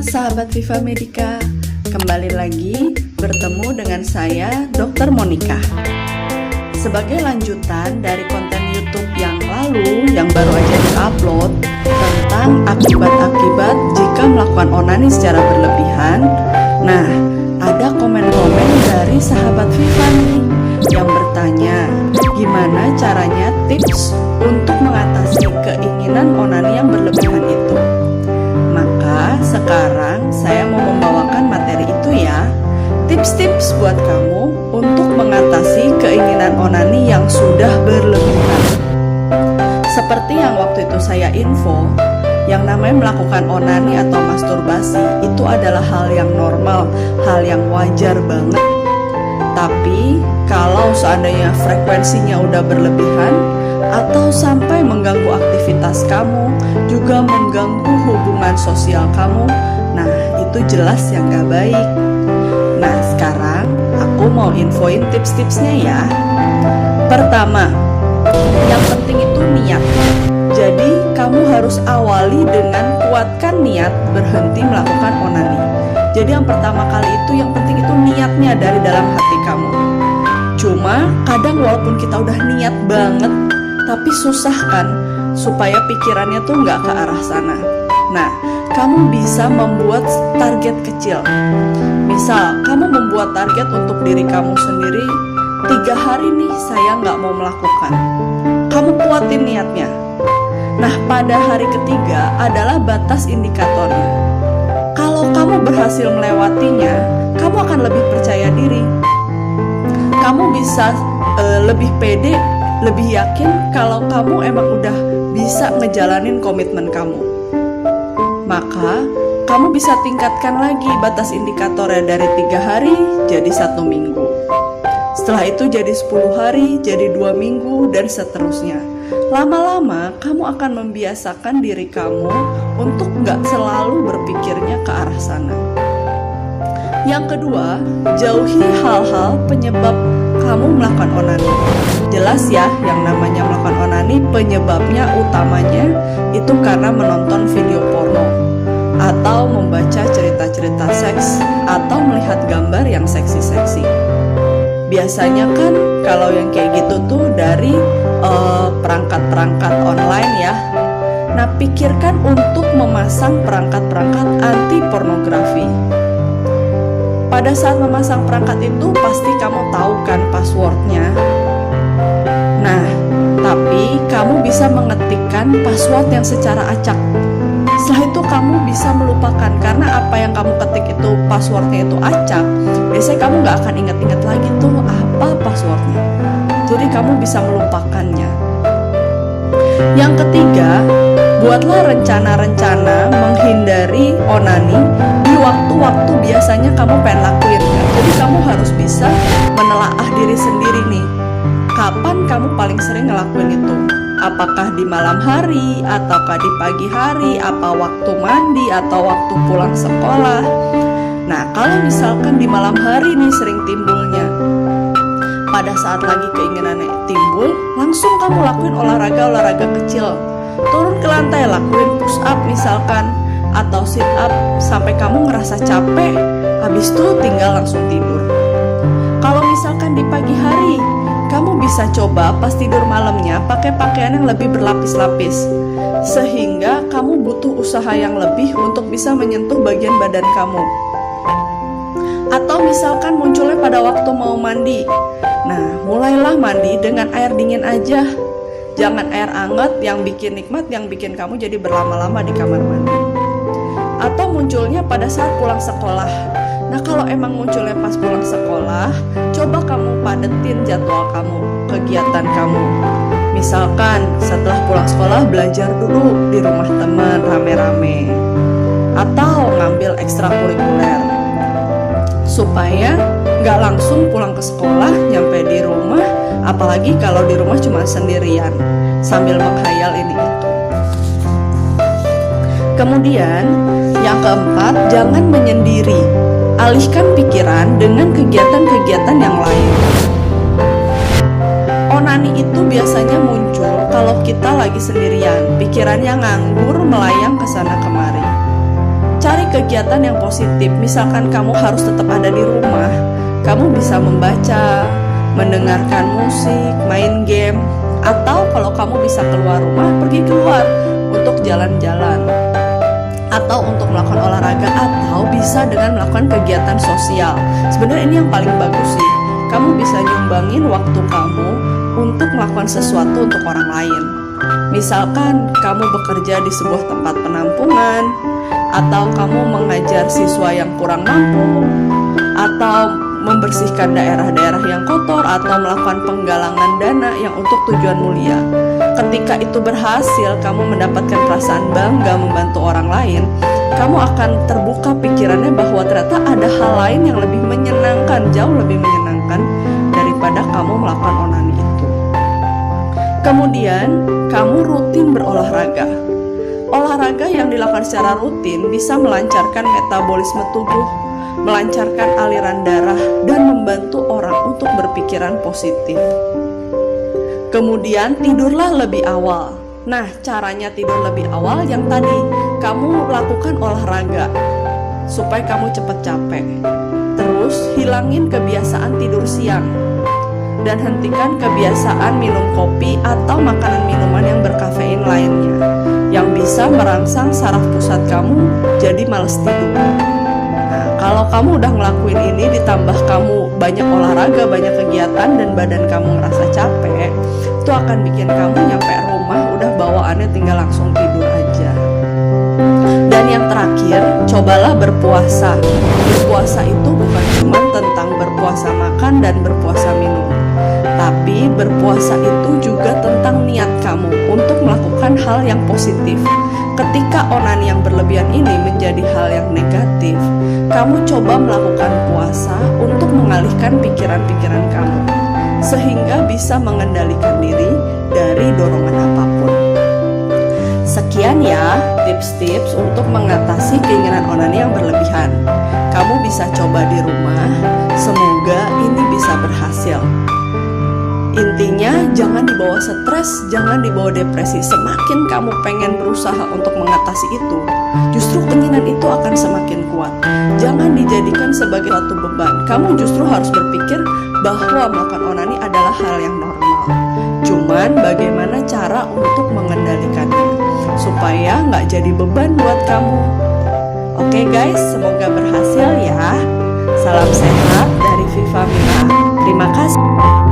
sahabat Viva Medica, kembali lagi bertemu dengan saya Dr. Monica. Sebagai lanjutan dari konten YouTube yang lalu yang baru aja di-upload tentang akibat-akibat jika melakukan onani secara berlebihan. Nah, ada komen-komen dari sahabat Viva nih yang bertanya, gimana caranya tips untuk mengatasi keinginan onani yang berlebihan itu. Maka sekarang saya mau membawakan materi itu ya, tips-tips buat kamu untuk mengatasi keinginan onani yang sudah berlebihan. Seperti yang waktu itu saya info, yang namanya melakukan onani atau masturbasi itu adalah hal yang normal, hal yang wajar banget. Tapi kalau seandainya frekuensinya udah berlebihan atau sampai mengganggu aktivitas kamu, juga mengganggu hubungan sosial kamu, nah itu jelas yang gak baik. Nah sekarang aku mau infoin tips-tipsnya ya. Pertama, yang penting itu niat. Jadi kamu harus awali dengan kuatkan niat berhenti melakukan onani. Jadi yang pertama kali itu yang penting itu niatnya dari dalam hati kamu. Cuma kadang walaupun kita udah niat banget, tapi susah kan supaya pikirannya tuh nggak ke arah sana. Nah, kamu bisa membuat target kecil. Misal, kamu membuat target untuk diri kamu sendiri, 3 hari nih saya nggak mau melakukan. Kamu kuatin niatnya. Nah, pada hari ketiga adalah batas indikatornya. Kalau kamu berhasil melewatinya, kamu akan lebih percaya diri. Kamu bisa lebih pede, lebih yakin kalau kamu emang udah bisa ngejalanin komitmen kamu. Maka kamu bisa tingkatkan lagi batas indikatornya dari 3 hari jadi 1 minggu. Setelah itu jadi 10 hari, jadi 2 minggu, dan seterusnya. Lama-lama kamu akan membiasakan diri kamu untuk gak selalu berpikirnya ke arah sana. Yang kedua, jauhi hal-hal penyebab kamu melakukan onani. Jelas ya, yang namanya melakukan onani penyebabnya utamanya itu karena menonton video porno, atau membaca cerita-cerita seks, atau melihat gambar yang seksi-seksi. Biasanya kan kalau yang kayak gitu tuh dari perangkat-perangkat online ya. Nah, pikirkan untuk memasang perangkat-perangkat anti pornografi. Pada saat memasang perangkat itu pasti kamu tahu kan passwordnya. Nah, tapi kamu bisa mengetikkan password yang secara acak. Setelah itu kamu bisa melupakan, karena apa yang kamu ketik itu passwordnya itu acak. Biasanya kamu gak akan ingat-ingat lagi tuh apa passwordnya. Jadi kamu bisa melupakannya. Yang ketiga, buatlah rencana-rencana menghindari onani di waktu-waktu biasanya kamu pengen lakuin kan? Jadi kamu harus bisa menelaah diri sendiri nih, kapan kamu paling sering ngelakuin itu. Apakah di malam hari, ataukah di pagi hari, apa waktu mandi, atau waktu pulang sekolah. Nah, kalau misalkan di malam hari nih sering timbulnya, pada saat lagi keinginannya timbul, langsung kamu lakuin olahraga kecil. Turun ke lantai, lakuin push up misalkan, atau sit up sampai kamu ngerasa capek, habis itu tinggal langsung tidur. Kalau misalkan di pagi hari, kamu bisa coba pas tidur malamnya pakai pakaian yang lebih berlapis-lapis, sehingga kamu butuh usaha yang lebih untuk bisa menyentuh bagian badan kamu. Atau misalkan munculnya pada waktu mau mandi. Nah, mulailah mandi dengan air dingin aja. Jangan air hangat yang bikin nikmat, yang bikin kamu jadi berlama-lama di kamar mandi. Atau munculnya pada saat pulang sekolah. Nah, kalau emang munculnya pas pulang sekolah, coba kamu padetin jadwal kamu, kegiatan kamu. Misalkan setelah pulang sekolah belajar dulu di rumah teman rame-rame, atau ngambil ekstrakurikuler, supaya nggak langsung pulang ke sekolah, nyampe di rumah, apalagi kalau di rumah cuma sendirian, sambil menghayal ini itu. Kemudian, yang keempat, jangan menyendiri. Alihkan pikiran dengan kegiatan-kegiatan yang lain. Onani itu biasanya muncul kalau kita lagi sendirian, pikirannya nganggur melayang ke sana kemari. Cari kegiatan yang positif. Misalkan kamu harus tetap ada di rumah, kamu bisa membaca, mendengarkan musik, main game, atau kalau kamu bisa keluar rumah, pergi keluar untuk jalan-jalan, atau untuk melakukan olahraga, atau bisa dengan melakukan kegiatan sosial. Sebenarnya ini yang paling bagus sih. Kamu bisa nyumbangin waktu kamu untuk melakukan sesuatu untuk orang lain. Misalkan kamu bekerja di sebuah tempat penampungan, atau kamu mengajar siswa yang kurang mampu, atau membersihkan daerah-daerah yang kotor, atau melakukan penggalangan dana yang untuk tujuan mulia. Ketika itu berhasil, kamu mendapatkan perasaan bangga membantu orang lain, kamu akan terbuka pikirannya bahwa ternyata ada hal lain yang lebih menyenangkan, jauh lebih menyenangkan daripada kamu melakukan onani itu. Kemudian, kamu rutin berolahraga. Olahraga yang dilakukan secara rutin bisa melancarkan metabolisme tubuh, melancarkan aliran darah, dan membantu orang untuk berpikiran positif. Kemudian tidurlah lebih awal. Nah, caranya tidur lebih awal yang tadi, kamu lakukan olahraga supaya kamu cepat capek. Terus hilangin kebiasaan tidur siang, dan hentikan kebiasaan minum kopi atau makanan minuman yang berkafein lainnya, yang bisa merangsang saraf pusat kamu jadi males tidur. Nah, kalau kamu udah ngelakuin ini, ditambah kamu banyak olahraga, banyak kegiatan, dan badan kamu ngerasa capek, itu akan bikin kamu nyampe rumah udah bawaannya tinggal langsung tidur aja. Dan yang terakhir, cobalah berpuasa. Berpuasa itu bukan cuma tentang berpuasa makan dan berpuasa minum, tapi berpuasa itu juga tentang niat kamu untuk melakukan hal yang positif. Ketika onani yang berlebihan ini menjadi hal yang negatif, kamu coba melakukan puasa untuk mengalihkan pikiran-pikiran kamu, sehingga bisa mengendalikan diri dari dorongan apapun. Sekian ya tips-tips untuk mengatasi keinginan onani yang berlebihan. Kamu bisa coba di rumah, semoga ini bisa berhasil. Intinya jangan dibawa stres, jangan dibawa depresi. Semakin kamu pengen berusaha untuk mengatasi itu, justru keinginan itu akan semakin kuat. Jangan dijadikan sebagai suatu beban. Kamu justru harus berpikir bahwa melakukan onani adalah hal yang normal. Cuman bagaimana cara untuk mengendalikannya supaya nggak jadi beban buat kamu. Oke guys, semoga berhasil ya. Salam sehat dari Viva Mila. Terima kasih.